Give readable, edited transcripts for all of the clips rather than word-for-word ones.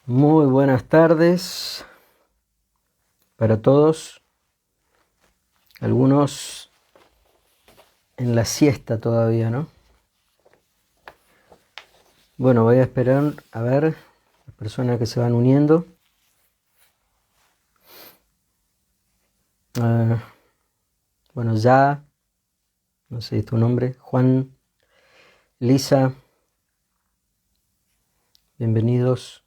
Muy buenas tardes para todos. Algunos en la siesta todavía, ¿no? Bueno, voy a esperar a ver las personas que se van uniendo. Ah, bueno, ya, no sé tu nombre, Juan, Lisa, bienvenidos.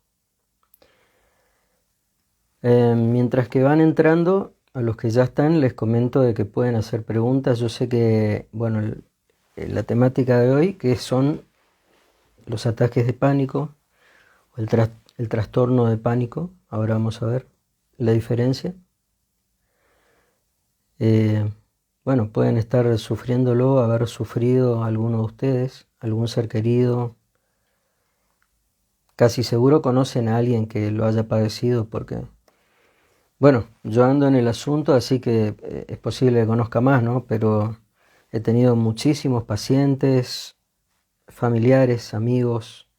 Mientras que van entrando, a los que ya están les comento de que pueden hacer preguntas. Yo sé que, bueno, la temática de hoy, que son los ataques de pánico, o el trastorno de pánico. Ahora vamos a ver la diferencia. Bueno, pueden estar sufriéndolo, haber sufrido alguno de ustedes, algún ser querido. Casi seguro conocen a alguien que lo haya padecido porque, bueno, yo ando en el asunto, así que es posible que conozca más, ¿no? Pero he tenido muchísimos pacientes, familiares, amigos,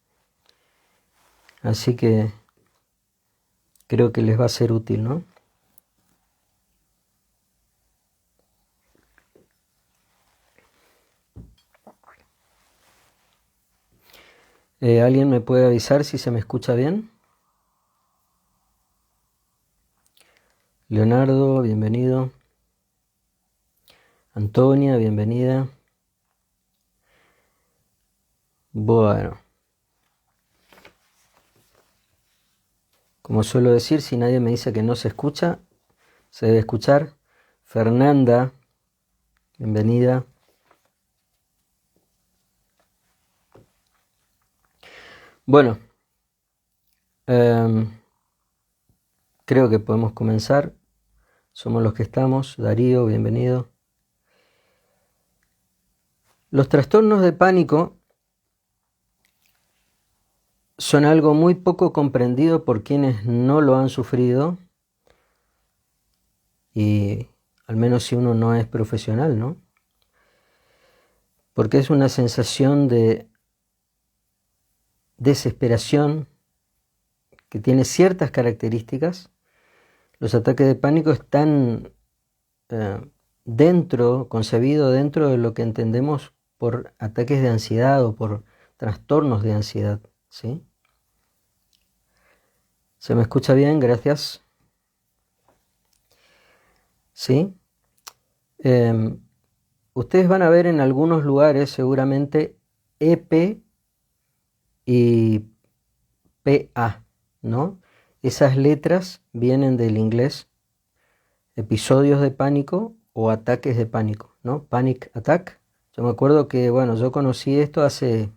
así que creo que les va a ser útil, ¿no? ¿Alguien me puede avisar si se me escucha bien? Leonardo, bienvenido. Antonia, bienvenida. Bueno, como suelo decir, si nadie me dice que no se escucha, se debe escuchar. Fernanda, bienvenida. Bueno, creo que podemos comenzar. Somos los que estamos. Darío, bienvenido. Los trastornos de pánico son algo muy poco comprendido por quienes no lo han sufrido, y al menos si uno no es profesional, ¿no? Porque es una sensación de desesperación que tiene ciertas características. Los ataques de pánico están concebido dentro de lo que entendemos por ataques de ansiedad o por trastornos de ansiedad, ¿sí? ¿Se me escucha bien? Gracias. ¿Sí? Ustedes van a ver en algunos lugares seguramente EP y PA, ¿no? Esas letras vienen del inglés episodios de pánico o ataques de pánico, ¿no? Panic attack. Yo me acuerdo que, bueno, yo conocí esto hace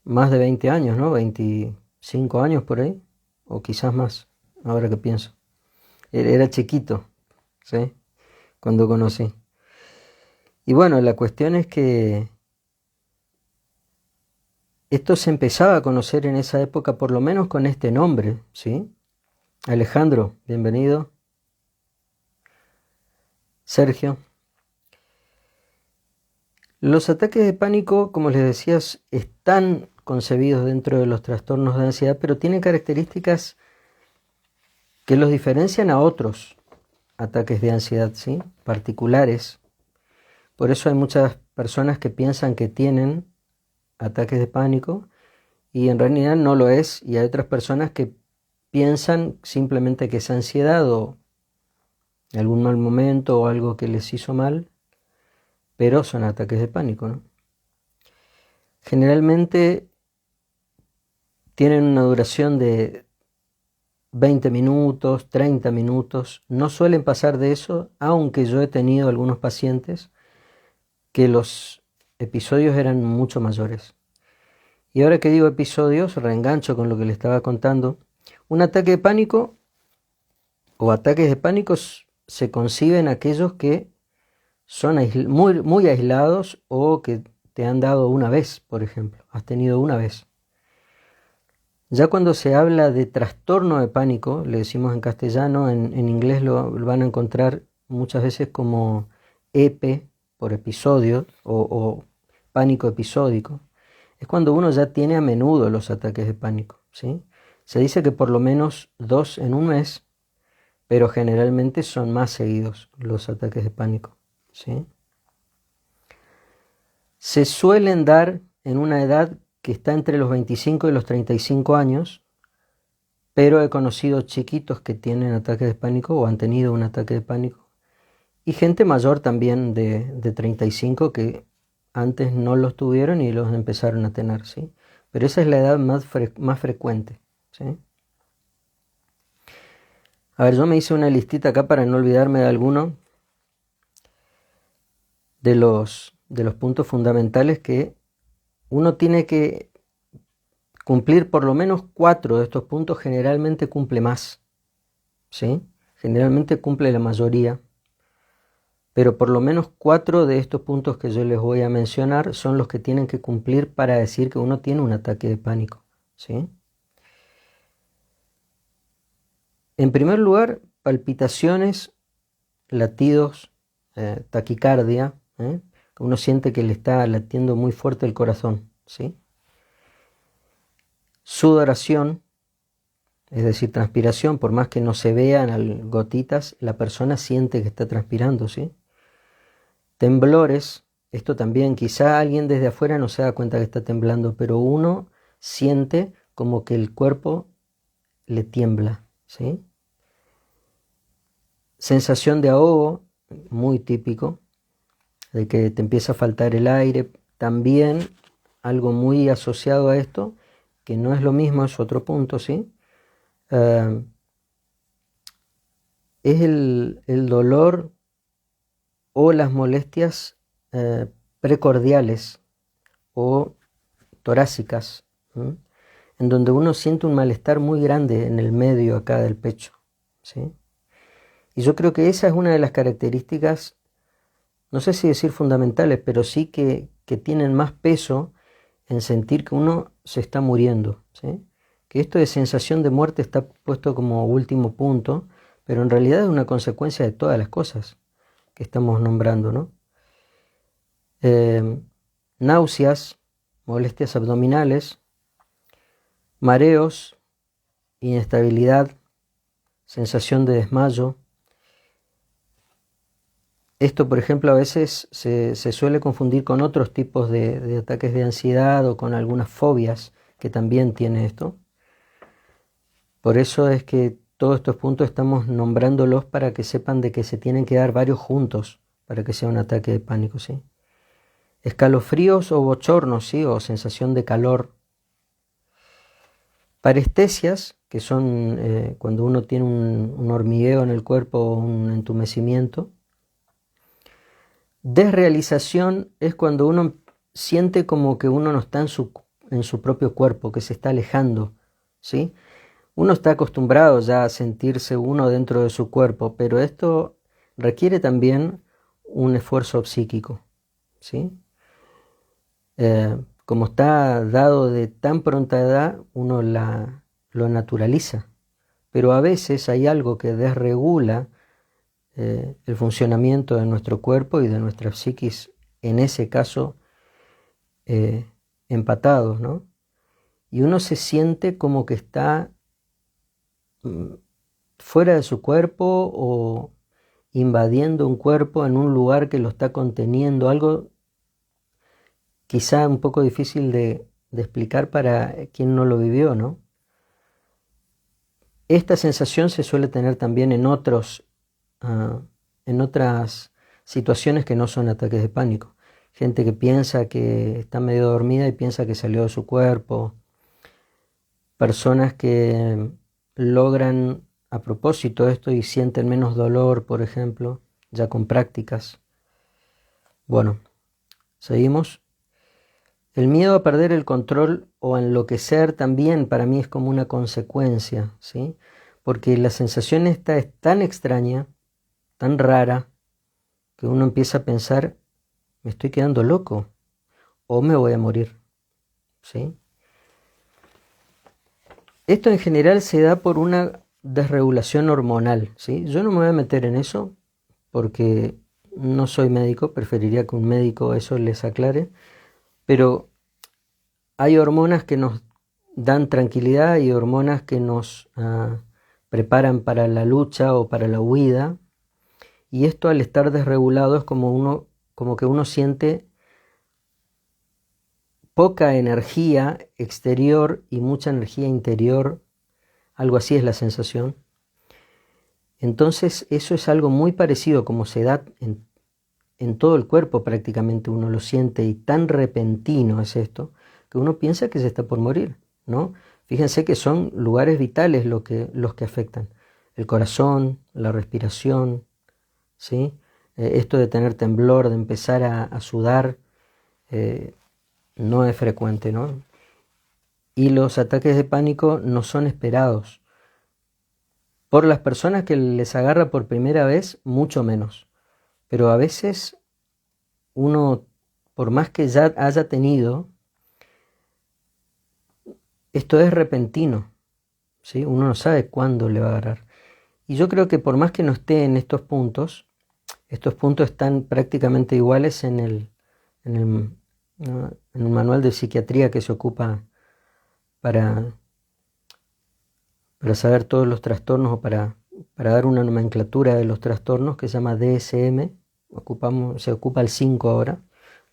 más de 20 años, ¿no? 25 años por ahí, o quizás más, ahora que pienso. Era chiquito, ¿sí? Cuando conocí. Y bueno, la cuestión es que esto se empezaba a conocer en esa época, por lo menos con este nombre, ¿sí? Alejandro, bienvenido. Sergio. Los ataques de pánico, como les decía, están concebidos dentro de los trastornos de ansiedad, pero tienen características que los diferencian a otros ataques de ansiedad, ¿sí? Particulares. Por eso hay muchas personas que piensan que tienen ataques de pánico y en realidad no lo es, y hay otras personas que piensan simplemente que es ansiedad o algún mal momento o algo que les hizo mal, pero son ataques de pánico, ¿no? Generalmente tienen una duración de 20 minutos, 30 minutos, no suelen pasar de eso, aunque yo he tenido algunos pacientes que los episodios eran mucho mayores. Y ahora que digo episodios, reengancho con lo que le estaba contando. Un ataque de pánico o ataques de pánico se conciben aquellos que son muy, muy aislados o que te han dado una vez, por ejemplo, has tenido una vez. Ya cuando se habla de trastorno de pánico, le decimos en castellano, en inglés lo van a encontrar muchas veces como EP por episodio o pánico episódico. es cuando uno ya tiene a menudo los ataques de pánico, ¿sí? Se dice que por lo menos 2 en un mes, pero generalmente son más seguidos los ataques de pánico, ¿sí? Se suelen dar en una edad que está entre los 25 y los 35 años, pero he conocido chiquitos que tienen ataques de pánico o han tenido un ataque de pánico. Y gente mayor también de 35 que antes no los tuvieron y los empezaron a tener, ¿sí? Pero esa es la edad más frecuente, ¿sí? A ver, yo me hice una listita acá para no olvidarme de alguno de los puntos fundamentales que uno tiene que cumplir por lo menos 4 de estos puntos, generalmente cumple más, ¿sí? Generalmente cumple la mayoría, pero por lo menos 4 de estos puntos que yo les voy a mencionar son los que tienen que cumplir para decir que uno tiene un ataque de pánico, ¿sí? En primer lugar, palpitaciones, latidos, taquicardia, uno siente que le está latiendo muy fuerte el corazón, ¿sí? Sudoración, es decir, transpiración, por más que no se vean gotitas, la persona siente que está transpirando, ¿sí? Temblores, esto también, quizá alguien desde afuera no se da cuenta que está temblando, pero uno siente como que el cuerpo le tiembla, ¿sí? Sensación de ahogo, muy típico, de que te empieza a faltar el aire. También algo muy asociado a esto, que no es lo mismo, es otro punto, ¿sí? Es el dolor o las molestias precordiales o torácicas, ¿sí? En donde uno siente un malestar muy grande en el medio acá del pecho, ¿sí? Y yo creo que esa es una de las características, no sé si decir fundamentales, pero sí que tienen más peso en sentir que uno se está muriendo, ¿sí? Que esto de sensación de muerte está puesto como último punto, pero en realidad es una consecuencia de todas las cosas que estamos nombrando, ¿no? Náuseas, molestias abdominales, mareos, inestabilidad, sensación de desmayo. Esto, por ejemplo, a veces se suele confundir con otros tipos de ataques de ansiedad o con algunas fobias que también tiene esto. Por eso es que todos estos puntos estamos nombrándolos para que sepan de que se tienen que dar varios juntos para que sea un ataque de pánico, ¿sí? Escalofríos o bochornos, ¿sí? O sensación de calor. Parestesias, que son cuando uno tiene un hormigueo en el cuerpo o un entumecimiento. Desrealización es cuando uno siente como que uno no está en su propio cuerpo, que se está alejando, ¿sí? Uno está acostumbrado ya a sentirse uno dentro de su cuerpo, pero esto requiere también un esfuerzo psíquico, ¿sí? Como está dado de tan pronta edad, uno lo naturaliza, pero a veces hay algo que desregula el funcionamiento de nuestro cuerpo y de nuestra psiquis, en ese caso empatados, ¿no? Y uno se siente como que está fuera de su cuerpo o invadiendo un cuerpo en un lugar que lo está conteniendo, algo quizá un poco difícil de explicar para quien no lo vivió, ¿no? Esta sensación se suele tener también en otras situaciones que no son ataques de pánico. Gente que piensa que está medio dormida y piensa que salió de su cuerpo. Personas que logran a propósito esto y sienten menos dolor, por ejemplo, ya con prácticas. Bueno, seguimos. El miedo a perder el control o a enloquecer también para mí es como una consecuencia, ¿sí? Porque la sensación esta es tan extraña, tan rara, que uno empieza a pensar, me estoy quedando loco o me voy a morir, ¿sí? Esto en general se da por una desregulación hormonal, ¿sí? Yo no me voy a meter en eso porque no soy médico, preferiría que un médico eso les aclare, pero hay hormonas que nos dan tranquilidad y hormonas que nos preparan para la lucha o para la huida. Y esto, al estar desregulado, es como que uno siente poca energía exterior y mucha energía interior. Algo así es la sensación. Entonces eso es algo muy parecido como se da en todo el cuerpo, prácticamente uno lo siente, y tan repentino es esto que uno piensa que se está por morir, ¿no? Fíjense que son lugares vitales los que afectan. El corazón, la respiración, ¿sí? Esto de tener temblor, de empezar a sudar, no es frecuente, ¿no? Y los ataques de pánico no son esperados. Por las personas que les agarra por primera vez, mucho menos. Pero a veces uno, por más que ya haya tenido, esto es repentino, ¿sí? Uno no sabe cuándo le va a agarrar. Y yo creo que por más que no esté en estos puntos están prácticamente iguales en el, ¿no?, en un manual de psiquiatría que se ocupa para saber todos los trastornos o para dar una nomenclatura de los trastornos que se llama DSM. Se ocupa el 5 ahora.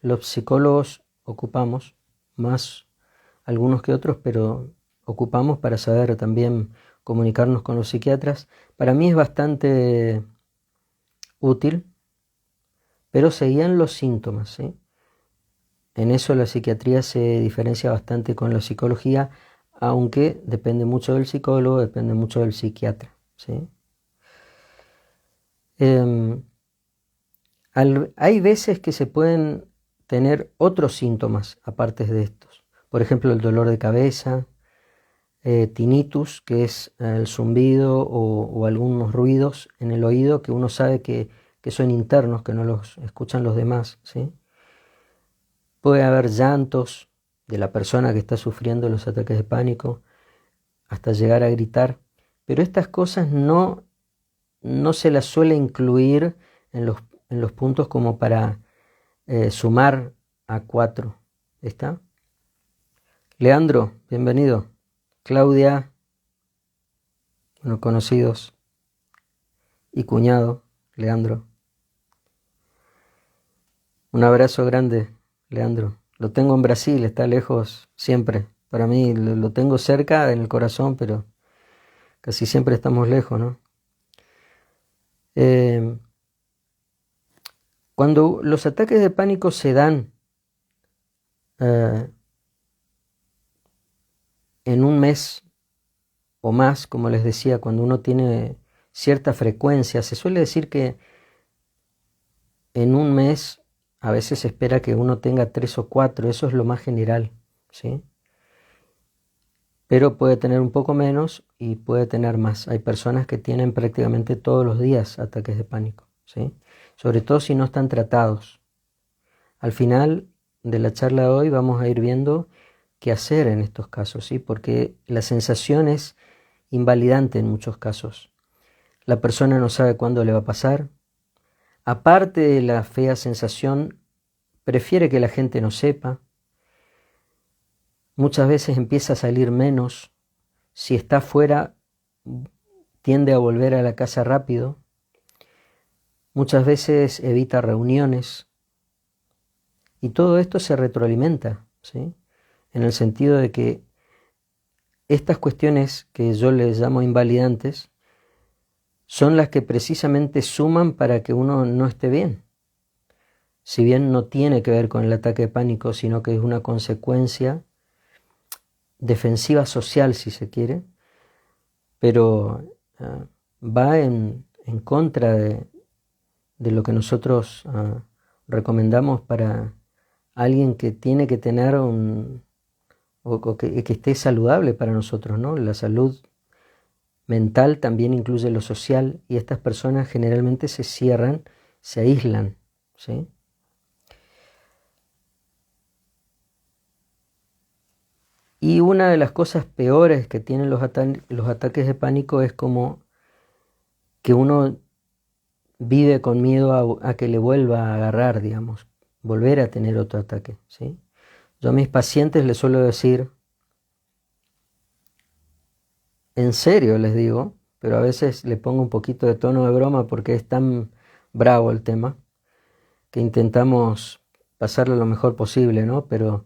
Los psicólogos ocupamos más algunos que otros, pero ocupamos para saber también comunicarnos con los psiquiatras. Para mí es bastante útil, pero seguían los síntomas, ¿sí? En eso la psiquiatría se diferencia bastante con la psicología, aunque depende mucho del psicólogo, depende mucho del psiquiatra, ¿sí? Hay veces que se pueden tener otros síntomas aparte de estos. Por ejemplo, el dolor de cabeza, tinnitus, que es el zumbido o algunos ruidos en el oído que uno sabe que son internos, que no los escuchan los demás, ¿sí? Puede haber llantos de la persona que está sufriendo los ataques de pánico, hasta llegar a gritar, pero estas cosas no se las suele incluir en los puntos como para sumar a 4. ¿Está? Leandro, bienvenido. Claudia, bueno, conocidos, y cuñado, Leandro. Un abrazo grande, Leandro. Lo tengo en Brasil, está lejos siempre. Para mí lo tengo cerca en el corazón, pero casi siempre estamos lejos, ¿no? Cuando los ataques de pánico se dan en un mes o más, como les decía, cuando uno tiene cierta frecuencia, se suele decir que en un mes a veces se espera que uno tenga 3 o 4, eso es lo más general, ¿sí? Pero puede tener un poco menos y puede tener más. Hay personas que tienen prácticamente todos los días ataques de pánico, ¿sí? Sobre todo si no están tratados. Al final de la charla de hoy vamos a ir viendo qué hacer en estos casos, ¿sí? Porque la sensación es invalidante en muchos casos. La persona no sabe cuándo le va a pasar. Aparte de la fea sensación, prefiere que la gente no sepa. Muchas veces empieza a salir menos. Si está fuera, tiende a volver a la casa rápido. Muchas veces evita reuniones. Y todo esto se retroalimenta, ¿sí? En el sentido de que estas cuestiones que yo les llamo invalidantes son las que precisamente suman para que uno no esté bien. Si bien no tiene que ver con el ataque de pánico, sino que es una consecuencia defensiva social, si se quiere, pero va en contra de lo que nosotros recomendamos para alguien que tiene que tener que esté saludable para nosotros, ¿no? La salud mental también incluye lo social, y estas personas generalmente se cierran, se aíslan, ¿sí? Y una de las cosas peores que tienen los ataques de pánico es como que uno vive con miedo a que le vuelva a agarrar, digamos, volver a tener otro ataque, ¿sí? Yo a mis pacientes les suelo decir, en serio les digo, pero a veces le pongo un poquito de tono de broma porque es tan bravo el tema, que intentamos pasarlo lo mejor posible, ¿no? Pero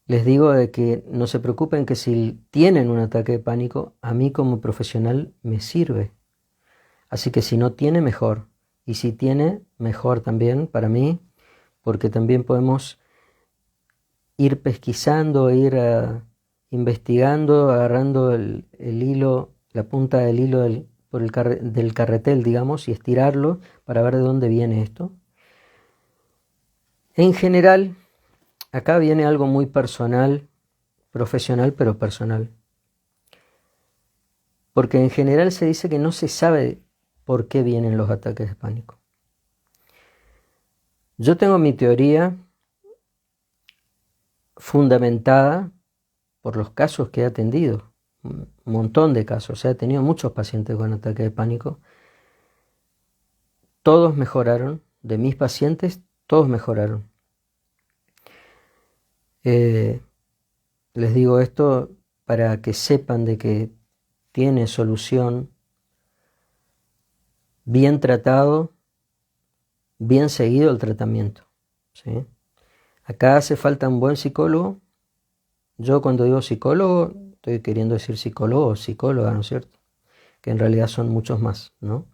les digo de que no se preocupen, que si tienen un ataque de pánico, a mí como profesional me sirve. Así que si no tiene, mejor. Y si tiene, mejor también para mí, porque también podemos ir pesquisando, investigando, agarrando el hilo, la punta del hilo del carretel, digamos, y estirarlo para ver de dónde viene esto. En general, acá viene algo muy personal, profesional, pero personal. Porque en general se dice que no se sabe por qué vienen los ataques de pánico. Yo tengo mi teoría fundamentada por los casos que he atendido, un montón de casos, he tenido muchos pacientes con ataques de pánico, todos mejoraron, de mis pacientes, todos mejoraron. Les digo esto para que sepan de que tiene solución, bien tratado, bien seguido el tratamiento, ¿sí? Acá hace falta un buen psicólogo. Yo cuando digo psicólogo, estoy queriendo decir psicólogo o psicóloga, ¿no es cierto? Que en realidad son muchos más, ¿no?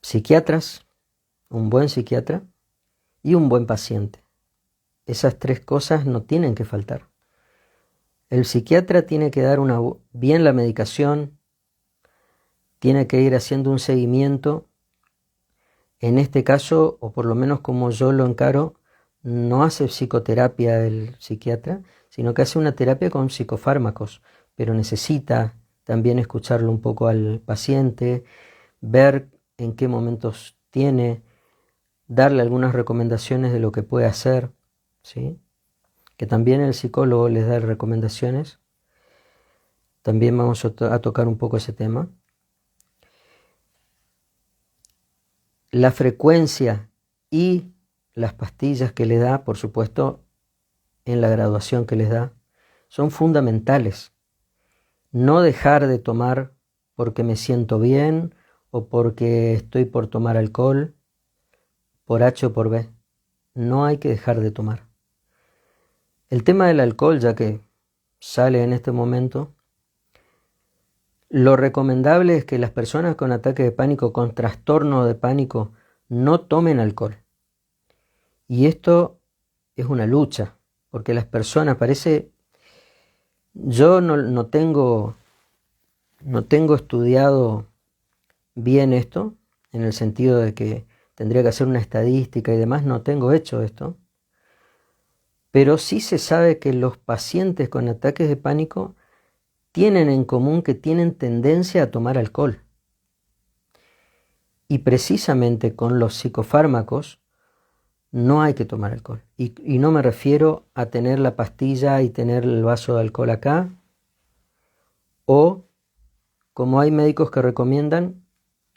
Psiquiatras, un buen psiquiatra y un buen paciente. Esas tres cosas no tienen que faltar. El psiquiatra tiene que dar bien la medicación, tiene que ir haciendo un seguimiento. En este caso, o por lo menos como yo lo encaro, no hace psicoterapia el psiquiatra, sino que hace una terapia con psicofármacos, pero necesita también escucharlo un poco al paciente, ver en qué momentos tiene, darle algunas recomendaciones de lo que puede hacer, ¿sí? Que también el psicólogo les da recomendaciones. También vamos a tocar un poco ese tema. La frecuencia y las pastillas que le da, por supuesto, en la graduación que les da, son fundamentales. No dejar de tomar porque me siento bien o porque estoy por tomar alcohol, por H o por B. No hay que dejar de tomar. El tema del alcohol, ya que sale en este momento, lo recomendable es que las personas con ataque de pánico, con trastorno de pánico, no tomen alcohol. Y esto es una lucha, porque las personas, yo no tengo estudiado bien esto, en el sentido de que tendría que hacer una estadística y demás, no tengo hecho esto, pero sí se sabe que los pacientes con ataques de pánico tienen en común que tienen tendencia a tomar alcohol. Y precisamente con los psicofármacos no hay que tomar alcohol. Y no me refiero a tener la pastilla y tener el vaso de alcohol acá, o como hay médicos que recomiendan,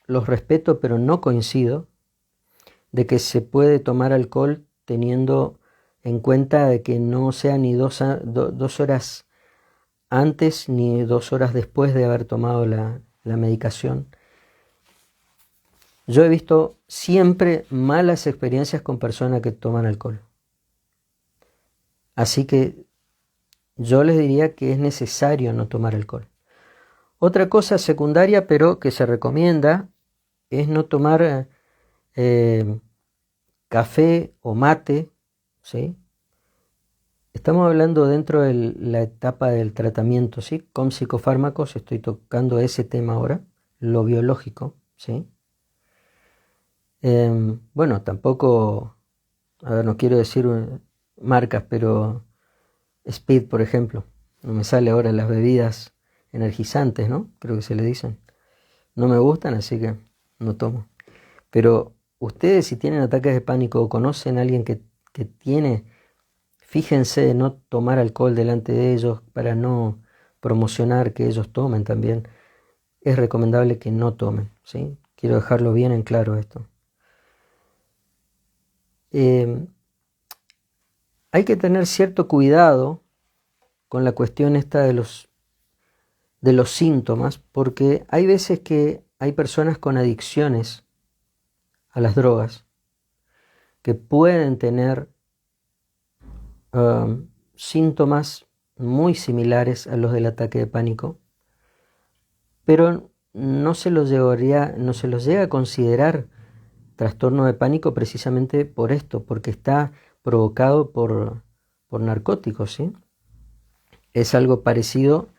los respeto pero no coincido, de que se puede tomar alcohol teniendo en cuenta de que no sea ni 2 horas antes ni 2 horas después de haber tomado la medicación. Yo he visto siempre malas experiencias con personas que toman alcohol. Así que yo les diría que es necesario no tomar alcohol. Otra cosa secundaria, pero que se recomienda, es no tomar café o mate, ¿sí? Estamos hablando dentro de la etapa del tratamiento, ¿sí? Con psicofármacos estoy tocando ese tema ahora, lo biológico, ¿sí? Bueno, tampoco, a ver, no quiero decir marcas, pero Speed, por ejemplo, no me sale ahora las bebidas energizantes, ¿no? Creo que se le dicen. No me gustan, así que no tomo. Pero ustedes, si tienen ataques de pánico o conocen a alguien que tiene, fíjense en no tomar alcohol delante de ellos para no promocionar que ellos tomen también. Es recomendable que no tomen, ¿sí? Quiero dejarlo bien en claro esto. hay que tener cierto cuidado con la cuestión esta de los síntomas, porque hay veces que hay personas con adicciones a las drogas que pueden tener síntomas muy similares a los del ataque de pánico, pero no se los llega a considerar trastorno de pánico precisamente por esto, porque está provocado por narcóticos, ¿sí? Es algo parecido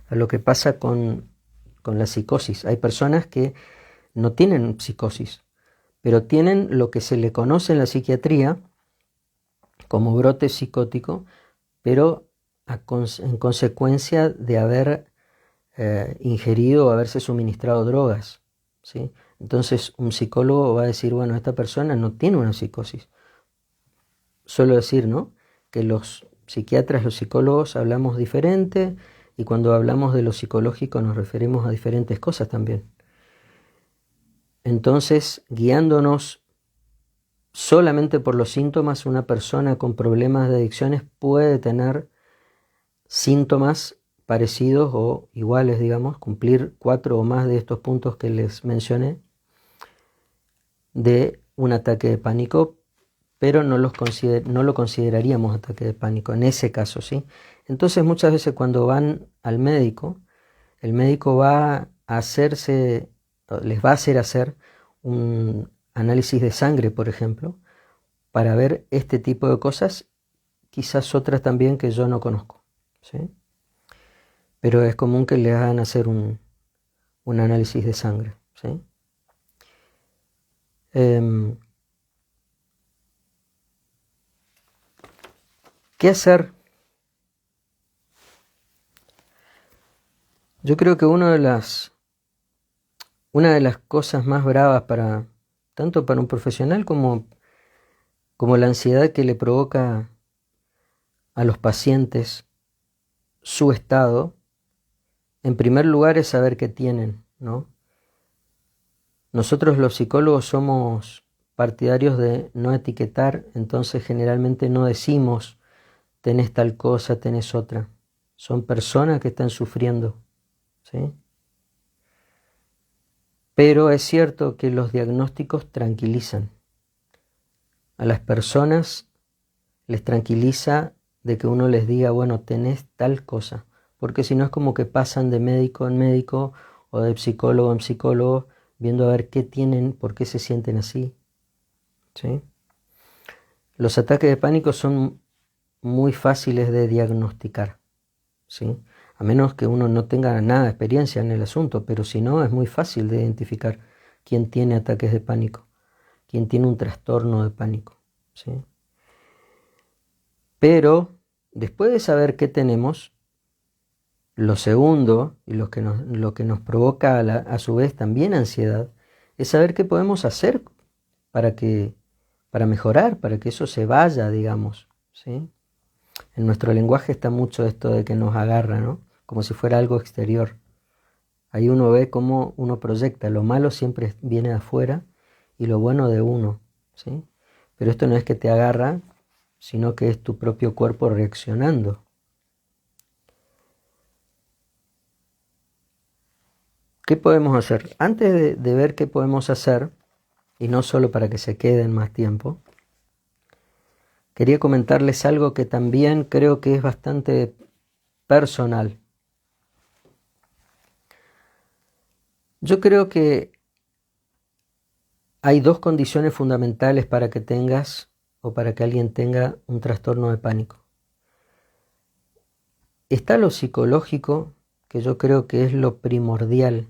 a lo que pasa con la psicosis. Hay personas que no tienen psicosis, pero tienen lo que se le conoce en la psiquiatría como brote psicótico, pero en consecuencia de haber ingerido o haberse suministrado drogas, ¿sí? Entonces un psicólogo va a decir, bueno, esta persona no tiene una psicosis. Suelo decir, ¿no?, que los psiquiatras, los psicólogos hablamos diferente, y cuando hablamos de lo psicológico nos referimos a diferentes cosas también. Entonces, guiándonos solamente por los síntomas, una persona con problemas de adicciones puede tener síntomas parecidos o iguales, digamos, cumplir 4 o más de estos puntos que les mencioné de un ataque de pánico, pero no lo consideraríamos ataque de pánico en ese caso, ¿sí? Entonces muchas veces cuando van al médico, el médico les va a hacer un análisis de sangre, por ejemplo, para ver este tipo de cosas, quizás otras también que yo no conozco, ¿sí? Pero es común que le hagan hacer un análisis de sangre, ¿sí? ¿Qué hacer? Yo creo que una de las cosas más bravas tanto para un profesional como la ansiedad que le provoca a los pacientes su estado, en primer lugar es saber qué tienen, ¿no? Nosotros los psicólogos somos partidarios de no etiquetar, entonces generalmente no decimos tenés tal cosa, tenés otra. Son personas que están sufriendo, ¿sí? Pero es cierto que los diagnósticos tranquilizan. A las personas les tranquiliza de que uno les diga, bueno, tenés tal cosa, porque si no es como que pasan de médico en médico o de psicólogo en psicólogo viendo a ver qué tienen, por qué se sienten así, ¿sí? Los ataques de pánico son muy fáciles de diagnosticar, ¿sí? A menos que uno no tenga nada de experiencia en el asunto, pero si no, es muy fácil de identificar quién tiene ataques de pánico, quién tiene un trastorno de pánico, ¿sí? Pero después de saber qué tenemos, lo segundo, y lo que nos provoca a su vez también ansiedad, es saber qué podemos hacer para mejorar, para que eso se vaya, digamos, ¿sí? En nuestro lenguaje está mucho esto de que nos agarra, ¿no? Como si fuera algo exterior. Ahí uno ve cómo uno proyecta. Lo malo siempre viene de afuera y lo bueno de uno, ¿sí? Pero esto no es que te agarra, sino que es tu propio cuerpo reaccionando. ¿Qué podemos hacer? Antes de ver qué podemos hacer, y no solo para que se queden más tiempo, quería comentarles algo que también creo que es bastante personal. Yo creo que hay 2 condiciones fundamentales para que tengas o para que alguien tenga un trastorno de pánico. Está lo psicológico, que yo creo que es lo primordial.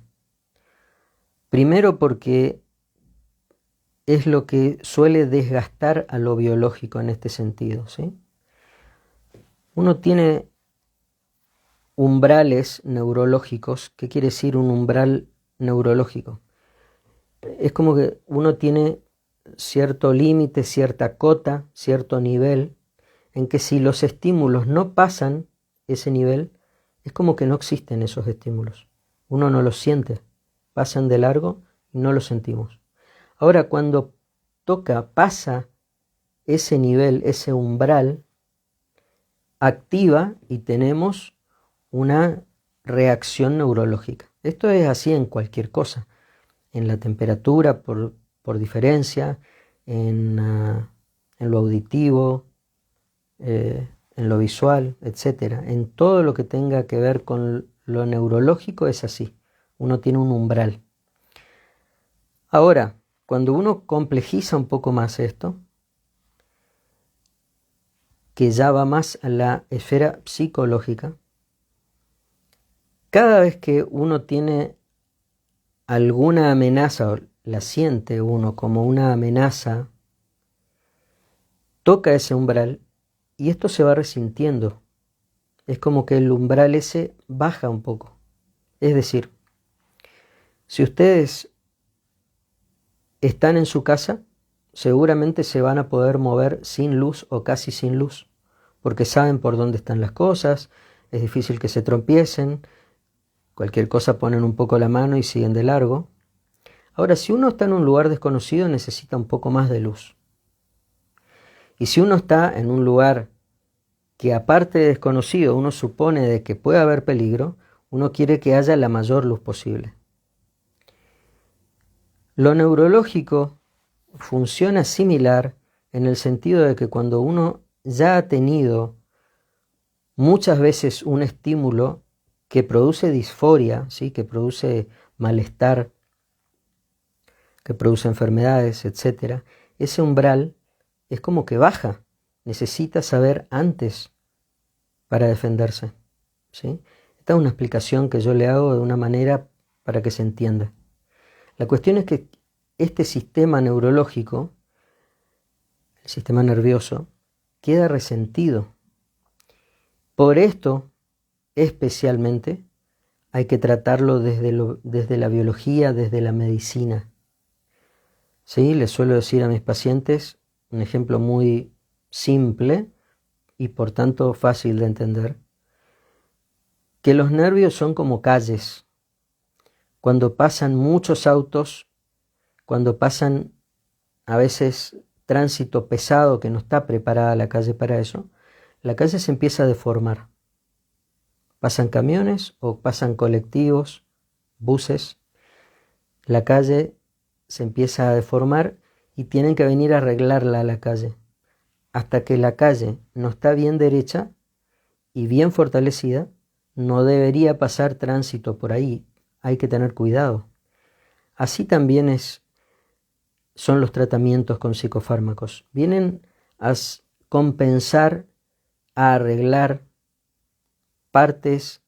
Primero porque es lo que suele desgastar a lo biológico en este sentido, ¿sí? Uno tiene umbrales neurológicos. ¿Qué quiere decir un umbral neurológico? Es como que uno tiene cierto límite, cierta cota, cierto nivel, en que si los estímulos no pasan ese nivel, es como que no existen esos estímulos. Uno no los siente, pasan de largo y no los sentimos. Ahora, cuando pasa ese nivel, ese umbral, activa y tenemos una reacción neurológica. Esto es así en cualquier cosa, en la temperatura por diferencia, en lo auditivo, en lo visual, etc. En todo lo que tenga que ver con lo neurológico es así. Uno tiene un umbral. Ahora, cuando uno complejiza un poco más esto, que ya va más a la esfera psicológica, cada vez que uno tiene alguna amenaza, o la siente uno como una amenaza, toca ese umbral y esto se va resintiendo. Es como que el umbral ese baja un poco. Es decir, si ustedes están en su casa, seguramente se van a poder mover sin luz o casi sin luz, porque saben por dónde están las cosas, es difícil que se trompiecen, cualquier cosa ponen un poco la mano y siguen de largo. Ahora, si uno está en un lugar desconocido, necesita un poco más de luz. Y si uno está en un lugar que aparte de desconocido, uno supone de que puede haber peligro, uno quiere que haya la mayor luz posible. Lo neurológico funciona similar en el sentido de que cuando uno ya ha tenido muchas veces un estímulo que produce disforia, ¿sí? Que produce malestar, que produce enfermedades, etc., ese umbral es como que baja. Necesita saber antes para defenderse, ¿sí? Esta es una explicación que yo le hago de una manera para que se entienda. La cuestión es que este sistema neurológico, el sistema nervioso, queda resentido. Por esto, especialmente, hay que tratarlo desde la biología, desde la medicina. ¿Sí? Les suelo decir a mis pacientes un ejemplo muy simple y por tanto fácil de entender, que los nervios son como calles. Cuando pasan muchos autos, cuando pasan a veces tránsito pesado que no está preparada la calle para eso, la calle se empieza a deformar. Pasan camiones o pasan colectivos, buses, la calle se empieza a deformar y tienen que venir a arreglarla a la calle. Hasta que la calle no está bien derecha y bien fortalecida, no debería pasar tránsito por ahí. Hay que tener cuidado. Así también son los tratamientos con psicofármacos. Vienen a compensar, a arreglar partes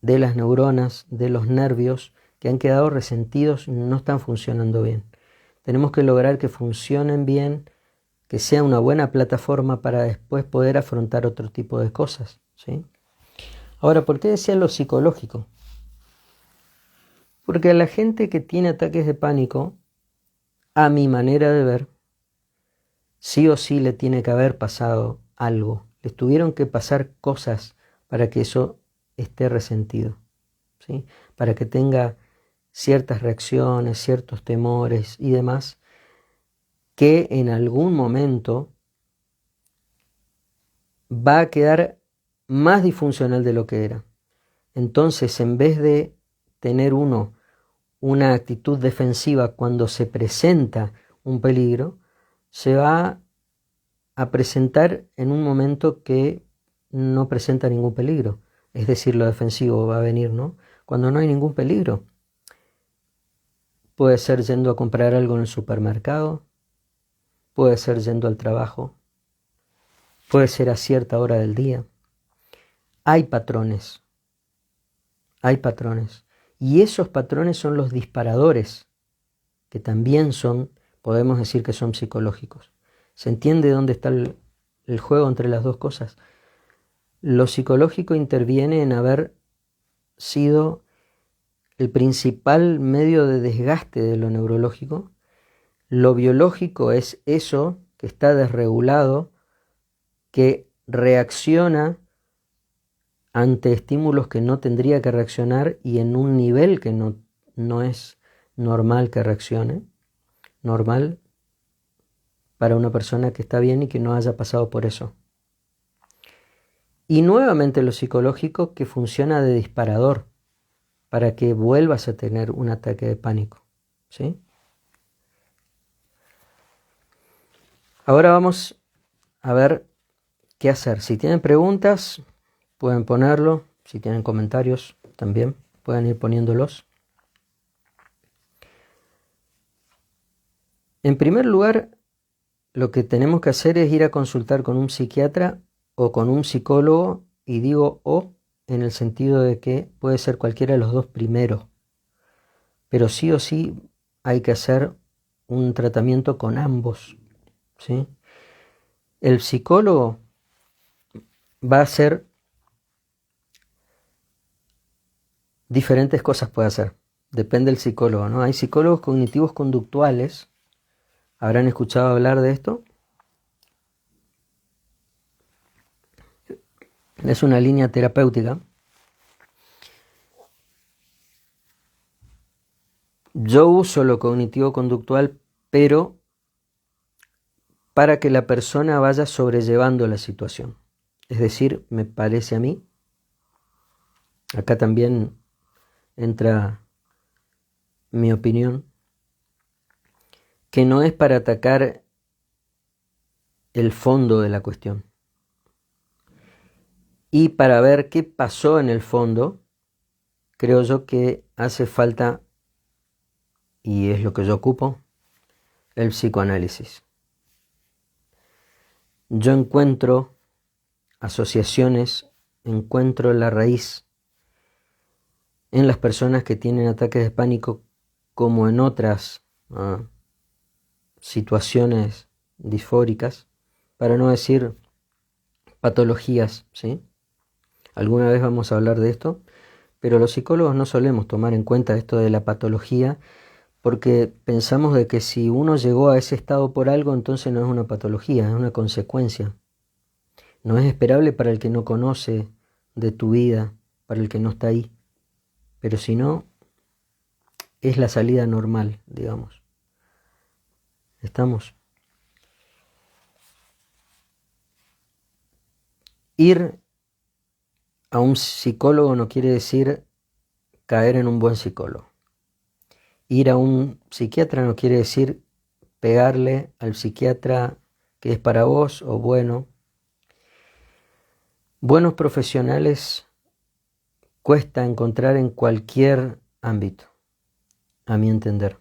de las neuronas, de los nervios que han quedado resentidos y no están funcionando bien. Tenemos que lograr que funcionen bien, que sea una buena plataforma para después poder afrontar otro tipo de cosas, ¿sí? Ahora, ¿por qué decía lo psicológico? Porque a la gente que tiene ataques de pánico, a mi manera de ver, sí o sí le tiene que haber pasado algo. Les tuvieron que pasar cosas para que eso esté resentido, ¿sí? Para que tenga ciertas reacciones, ciertos temores y demás, que en algún momento va a quedar más disfuncional de lo que era. Entonces, en vez de tener uno una actitud defensiva cuando se presenta un peligro, se va a presentar en un momento que no presenta ningún peligro. Es decir, lo defensivo va a venir, ¿no? Cuando no hay ningún peligro. Puede ser yendo a comprar algo en el supermercado, puede ser yendo al trabajo, puede ser a cierta hora del día. Hay patrones, y esos patrones son los disparadores, que también podemos decir que son psicológicos. ¿Se entiende dónde está el juego entre las dos cosas? Lo psicológico interviene en haber sido el principal medio de desgaste de lo neurológico. Lo biológico es eso que está desregulado, que reacciona ante estímulos que no tendría que reaccionar y en un nivel que no es normal que reaccione. Normal para una persona que está bien y que no haya pasado por eso. Y nuevamente lo psicológico que funciona de disparador para que vuelvas a tener un ataque de pánico, ¿sí? Ahora vamos a ver qué hacer. Si tienen preguntas, pueden ponerlo. Si tienen comentarios, también pueden ir poniéndolos. En primer lugar, lo que tenemos que hacer es ir a consultar con un psiquiatra o con un psicólogo, y digo o en el sentido de que puede ser cualquiera de los dos primeros, pero sí o sí hay que hacer un tratamiento con ambos, ¿sí? El psicólogo va a hacer diferentes cosas, puede hacer, depende del psicólogo, ¿no? Hay psicólogos cognitivos conductuales, ¿habrán escuchado hablar de esto? Es una línea terapéutica. Yo uso lo cognitivo-conductual, pero para que la persona vaya sobrellevando la situación. Es decir, me parece a mí, acá también entra mi opinión, que no es para atacar el fondo de la cuestión. Y para ver qué pasó en el fondo, creo yo que hace falta, y es lo que yo ocupo, el psicoanálisis. Yo encuentro asociaciones, encuentro la raíz en las personas que tienen ataques de pánico como en otras situaciones disfóricas, para no decir patologías, ¿sí? Alguna vez vamos a hablar de esto, pero los psicólogos no solemos tomar en cuenta esto de la patología porque pensamos de que si uno llegó a ese estado por algo, entonces no es una patología, es una consecuencia. No es esperable para el que no conoce de tu vida, para el que no está ahí, pero si no, es la salida normal, digamos. ¿Estamos? Ir a un psicólogo no quiere decir caer en un buen psicólogo. Ir a un psiquiatra no quiere decir pegarle al psiquiatra que es para vos o bueno. Buenos profesionales cuesta encontrar en cualquier ámbito, a mi entender.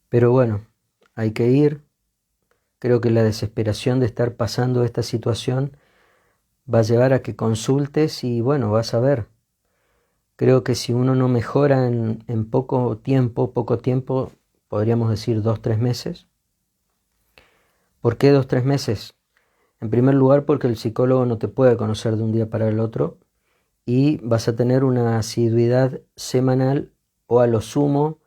Pero bueno, hay que ir. Creo que la desesperación de estar pasando esta situación va a llevar a que consultes y bueno, vas a ver. Creo que si uno no mejora en poco tiempo, podríamos decir 2-3 meses. ¿Por qué 2-3 meses? En primer lugar, porque el psicólogo no te puede conocer de un día para el otro y vas a tener una asiduidad semanal o a lo sumo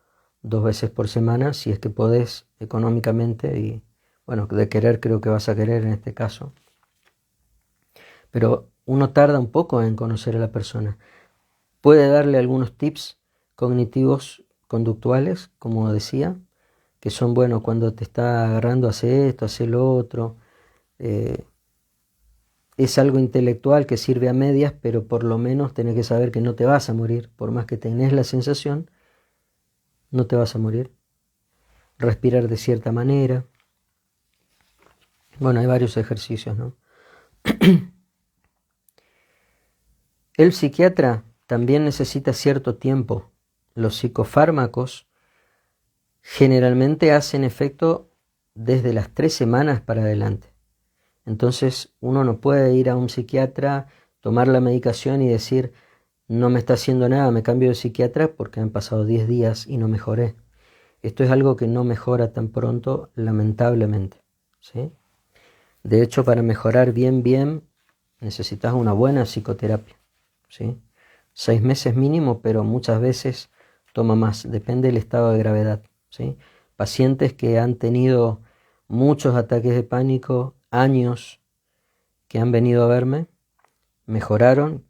2 veces por semana, si es que podés económicamente y bueno, de querer creo que vas a querer en este caso. Pero uno tarda un poco en conocer a la persona. Puede darle algunos tips cognitivos conductuales, como decía, que son, bueno, cuando te está agarrando, hace esto, hace lo otro. Es algo intelectual que sirve a medias, pero por lo menos tenés que saber que no te vas a morir. Por más que tenés la sensación, no te vas a morir. Respirar de cierta manera. Bueno, hay varios ejercicios, ¿no? El psiquiatra también necesita cierto tiempo. Los psicofármacos generalmente hacen efecto desde las 3 semanas para adelante. Entonces uno no puede ir a un psiquiatra, tomar la medicación y decir no me está haciendo nada, me cambio de psiquiatra porque han pasado 10 días y no mejoré. Esto es algo que no mejora tan pronto, lamentablemente, ¿sí? De hecho, para mejorar bien, necesitas una buena psicoterapia, ¿sí? 6 meses mínimo, pero muchas veces toma más, depende del estado de gravedad, ¿sí? Pacientes que han tenido muchos ataques de pánico, años que han venido a verme, mejoraron.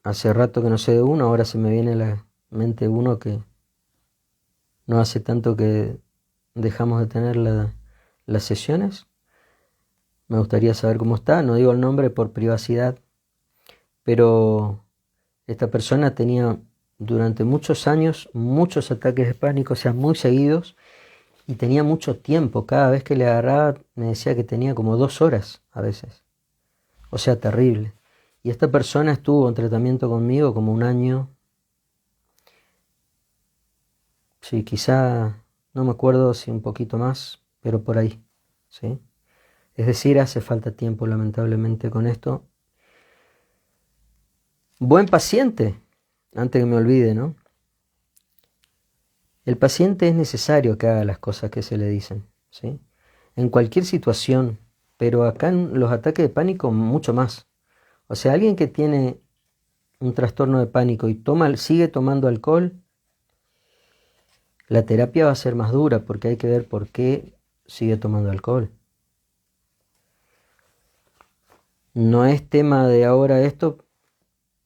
Hace rato que no sé de uno, ahora se me viene a la mente uno que no hace tanto que dejamos de tener las sesiones. Me gustaría saber cómo está, no digo el nombre por privacidad, pero esta persona tenía durante muchos años muchos ataques de pánico, o sea, muy seguidos, y tenía mucho tiempo. Cada vez que le agarraba me decía que tenía como 2 horas a veces. O sea, terrible. Y esta persona estuvo en tratamiento conmigo como 1 año. Sí, quizá, no me acuerdo si un poquito más, pero por ahí. ¿Sí? Es decir, hace falta tiempo lamentablemente con esto. Buen paciente, antes que me olvide, ¿no? El paciente es necesario que haga las cosas que se le dicen, ¿sí? En cualquier situación, pero acá en los ataques de pánico mucho más. O sea, alguien que tiene un trastorno de pánico y sigue tomando alcohol, la terapia va a ser más dura porque hay que ver por qué sigue tomando alcohol. No es tema de ahora esto,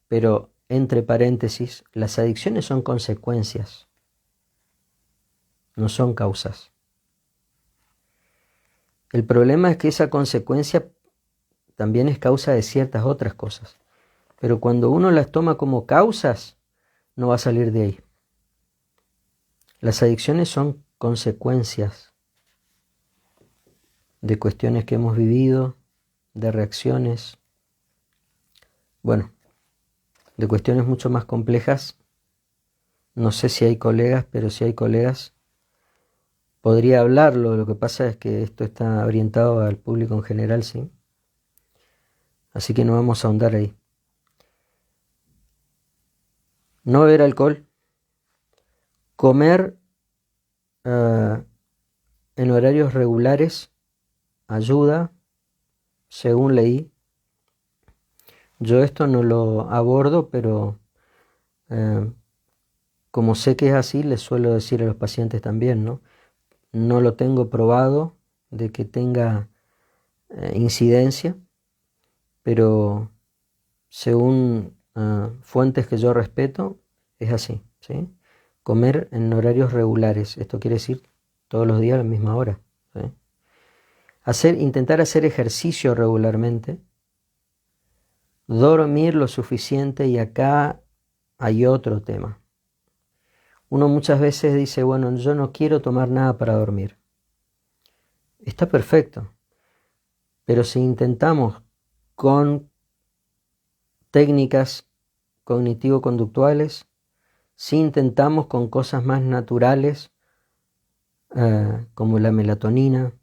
pero entre paréntesis, las adicciones son consecuencias, no son causas. El problema es que esa consecuencia también es causa de ciertas otras cosas. Pero cuando uno las toma como causas, no va a salir de ahí. Las adicciones son consecuencias de cuestiones que hemos vivido, de reacciones, bueno, de cuestiones mucho más complejas. No sé si hay colegas, pero si hay colegas, podría hablarlo. Lo que pasa es que esto está orientado al público en general, ¿sí? Así que no vamos a ahondar ahí. No beber alcohol, comer en horarios regulares ayuda, según leí. Yo esto no lo abordo, pero como sé que es así, les suelo decir a los pacientes también, ¿no? No lo tengo probado de que tenga incidencia, pero según fuentes que yo respeto, es así, ¿sí? Comer en horarios regulares, esto quiere decir todos los días a la misma hora, ¿sí? Intentar hacer ejercicio regularmente, dormir lo suficiente, y acá hay otro tema. Uno muchas veces dice, bueno, yo no quiero tomar nada para dormir. Está perfecto, pero si intentamos con técnicas cognitivo-conductuales, si intentamos con cosas más naturales, como la melatonina,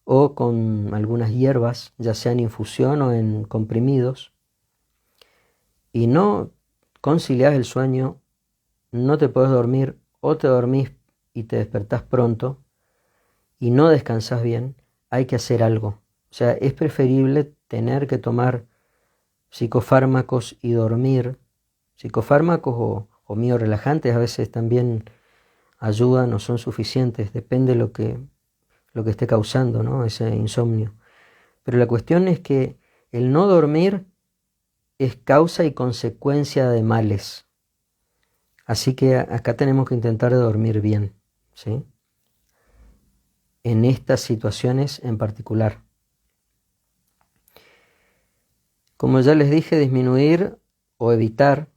o con algunas hierbas, ya sea en infusión o en comprimidos, y no conciliás el sueño, no te podés dormir, o te dormís y te despertás pronto y no descansás bien, hay que hacer algo. O sea, es preferible tener que tomar psicofármacos y dormir. Psicofármacos o miorelajantes a veces también ayudan o son suficientes, depende de lo que esté causando, ¿no? Ese insomnio. Pero la cuestión es que el no dormir es causa y consecuencia de males. Así que acá tenemos que intentar dormir bien, ¿sí? En estas situaciones en particular. Como ya les dije, disminuir o evitar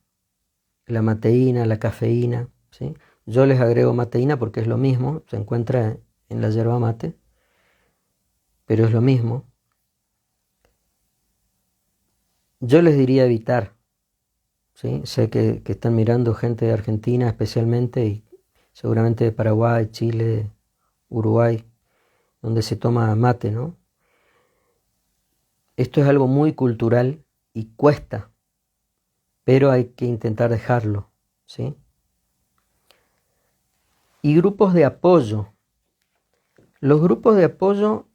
la mateína, la cafeína, ¿sí? Yo les agrego mateína porque es lo mismo, se encuentra en la yerba mate, pero es lo mismo. Yo les diría evitar, ¿sí? Sé que están mirando gente de Argentina especialmente, y seguramente de Paraguay, Chile, Uruguay, donde se toma mate, ¿no? Esto es algo muy cultural y cuesta, pero hay que intentar dejarlo, ¿sí? Y grupos de apoyo. Los grupos de apoyo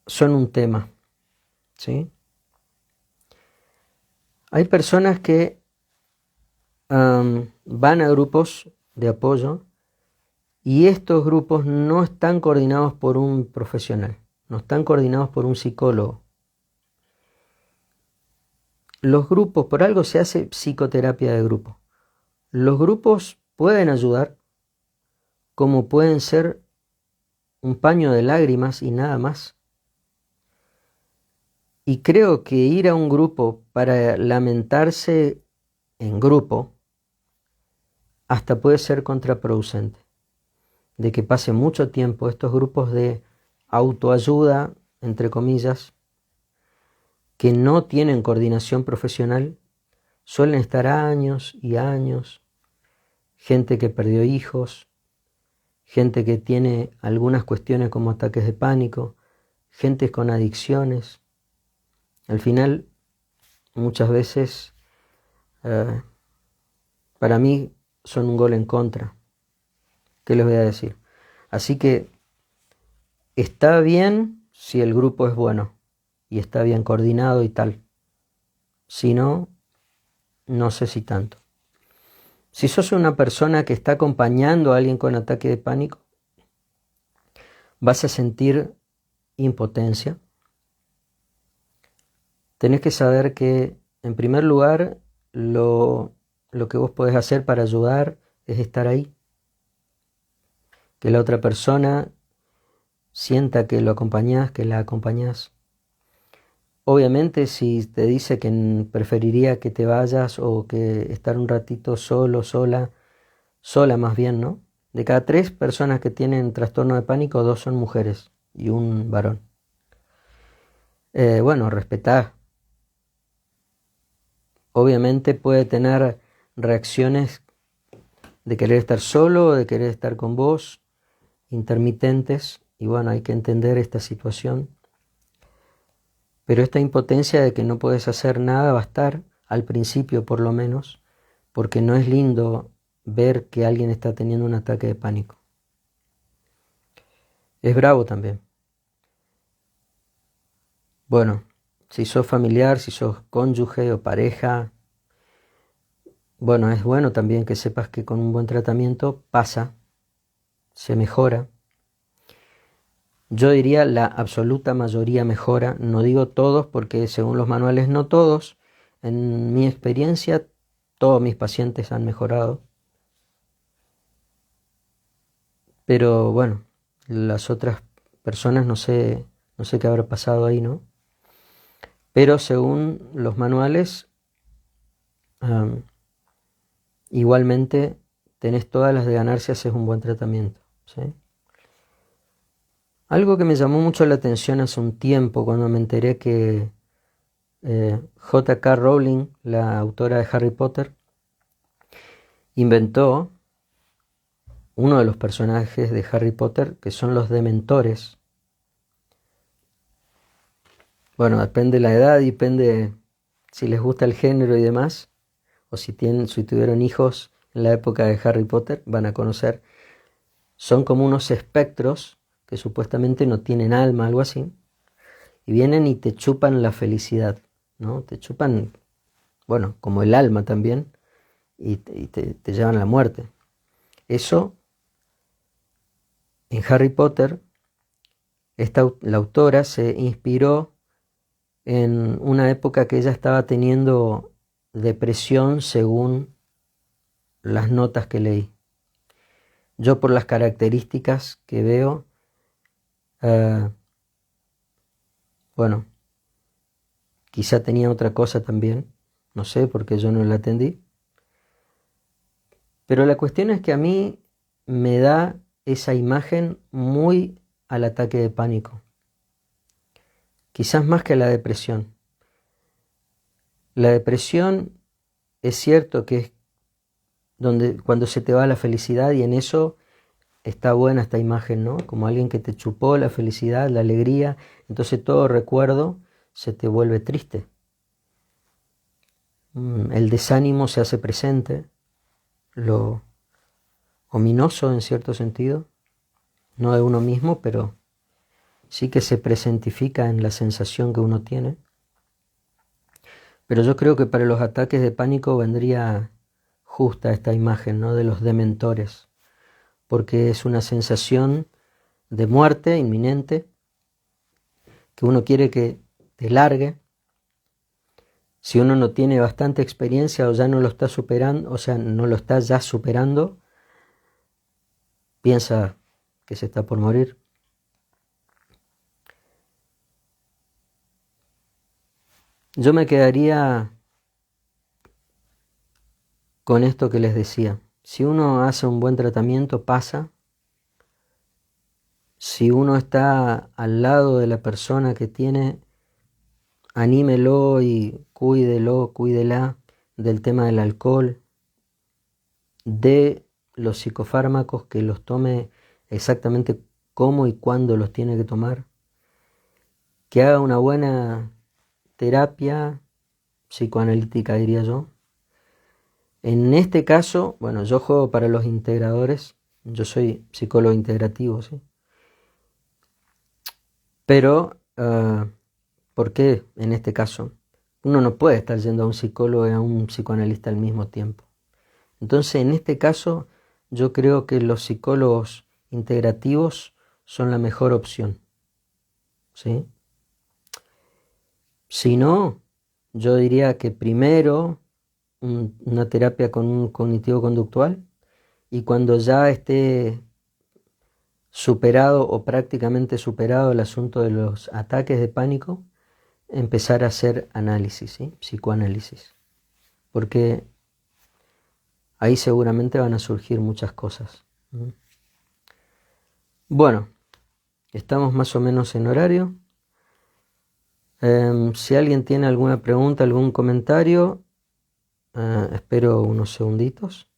son un tema, ¿sí? Hay personas que van a grupos de apoyo y estos grupos no están coordinados por un profesional, no están coordinados por un psicólogo. Los grupos, por algo se hace psicoterapia de grupo. Los grupos pueden ayudar, como pueden ser un paño de lágrimas y nada más. Y creo que ir a un grupo para lamentarse en grupo hasta puede ser contraproducente, de que pase mucho tiempo estos grupos de autoayuda, entre comillas, que no tienen coordinación profesional, suelen estar años y años, gente que perdió hijos, gente que tiene algunas cuestiones como ataques de pánico, gente con adicciones. Al final, muchas veces, para mí, son un gol en contra. ¿Qué les voy a decir? Así que está bien si el grupo es bueno y está bien coordinado y tal. Si no, no sé si tanto. Si sos una persona que está acompañando a alguien con ataque de pánico, vas a sentir impotencia. Tenés que saber que, en primer lugar, lo que vos podés hacer para ayudar es estar ahí. Que la otra persona sienta que lo acompañás, que la acompañás. Obviamente, si te dice que preferiría que te vayas o que estar un ratito solo, sola más bien, ¿no? De cada 3 personas que tienen trastorno de pánico, 2 son mujeres y un varón. Bueno, respetá. Obviamente puede tener reacciones de querer estar solo o de querer estar con vos, intermitentes, y bueno, hay que entender esta situación. Pero esta impotencia de que no puedes hacer nada va a estar, al principio por lo menos, porque no es lindo ver que alguien está teniendo un ataque de pánico. Es bravo también. Bueno, si sos familiar, si sos cónyuge o pareja, bueno, es bueno también que sepas que con un buen tratamiento pasa, se mejora. Yo diría la absoluta mayoría mejora, no digo todos porque según los manuales no todos. En mi experiencia todos mis pacientes han mejorado. Pero bueno, las otras personas no sé qué habrá pasado ahí, ¿no? Pero según los manuales, igualmente tenés todas las de ganar si haces un buen tratamiento, ¿sí? Algo que me llamó mucho la atención hace un tiempo cuando me enteré que J.K. Rowling, la autora de Harry Potter, inventó uno de los personajes de Harry Potter que son los dementores. Bueno, depende de la edad, depende si les gusta el género y demás, o si tuvieron hijos en la época de Harry Potter, van a conocer. Son como unos espectros que supuestamente no tienen alma, algo así, y vienen y te chupan la felicidad, ¿no? Te chupan, bueno, como el alma también, y te llevan a la muerte. Eso, en Harry Potter, la autora se inspiró en una época que ella estaba teniendo depresión según las notas que leí. Yo por las características que veo, bueno, quizá tenía otra cosa también, no sé, porque yo no la atendí. Pero la cuestión es que a mí me da esa imagen muy al ataque de pánico. Quizás más que a la depresión. La depresión es cierto que es cuando se te va la felicidad, y en eso está buena esta imagen, ¿no? Como alguien que te chupó la felicidad, la alegría, entonces todo recuerdo se te vuelve triste. El desánimo se hace presente, lo ominoso en cierto sentido, no de uno mismo, pero sí que se presentifica en la sensación que uno tiene. Pero yo creo que para los ataques de pánico vendría justa esta imagen, ¿no? De los dementores, porque es una sensación de muerte inminente que uno quiere que te largue. Si uno no tiene bastante experiencia o ya no lo está superando, o sea, no lo está ya superando, piensa que se está por morir. Yo me quedaría con esto que les decía. Si uno hace un buen tratamiento, pasa. Si uno está al lado de la persona que tiene, anímelo y cuídelo, cuídela del tema del alcohol, de los psicofármacos, que los tome exactamente cómo y cuándo los tiene que tomar, que haga una buena terapia psicoanalítica, diría yo. En este caso, bueno, yo juego para los integradores, yo soy psicólogo integrativo, ¿sí? Pero, ¿por qué en este caso? Uno no puede estar yendo a un psicólogo y a un psicoanalista al mismo tiempo. Entonces, en este caso, yo creo que los psicólogos integrativos son la mejor opción, ¿sí? Si no, yo diría que primero una terapia con un cognitivo-conductual, y cuando ya esté superado o prácticamente superado el asunto de los ataques de pánico, empezar a hacer análisis, ¿sí? Psicoanálisis, porque ahí seguramente van a surgir muchas cosas. Bueno, estamos más o menos en horario. Si alguien tiene alguna pregunta, algún comentario, espero unos segunditos.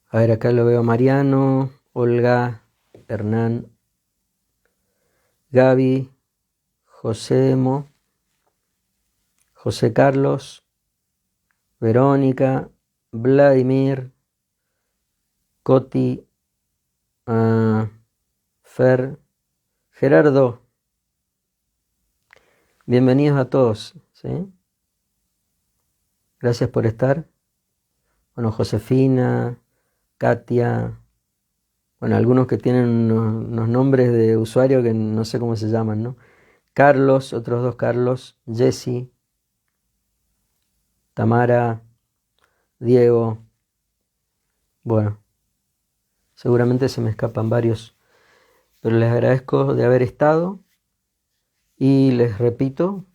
A ver, acá lo veo a Mariano, Olga, Hernán, Gaby, Josemo, José Carlos, Verónica, Vladimir, Coti, Fer, Gerardo. Bienvenidos a todos, ¿sí? Gracias por estar. Bueno, Josefina, Katia, bueno, algunos que tienen unos nombres de usuario que no sé cómo se llaman, ¿no? Carlos, otros dos Carlos, Jesse, Tamara, Diego. Bueno, seguramente se me escapan varios, pero les agradezco de haber estado y les repito,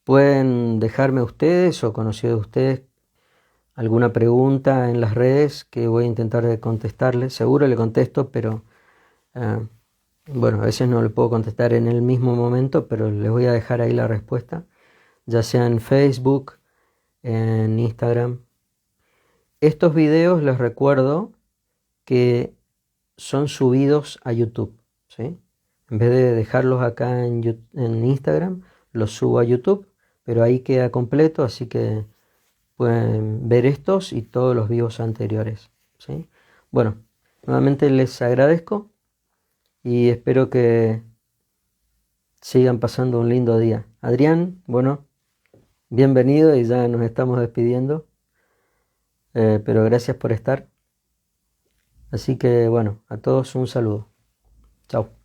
pueden dejarme ustedes o conocidos de ustedes alguna pregunta en las redes que voy a intentar de contestarles. Seguro le contesto, pero bueno, a veces no le puedo contestar en el mismo momento, pero les voy a dejar ahí la respuesta, ya sea en Facebook, en Instagram. Estos videos les recuerdo que son subidos a YouTube, ¿sí? En vez de dejarlos acá en Instagram, los subo a YouTube, pero ahí queda completo, así que pueden ver estos y todos los videos anteriores, ¿sí? Bueno, nuevamente les agradezco y espero que sigan pasando un lindo día. Adrián, bueno, bienvenido y ya nos estamos despidiendo, pero gracias por estar. Así que bueno, a todos un saludo. Chao.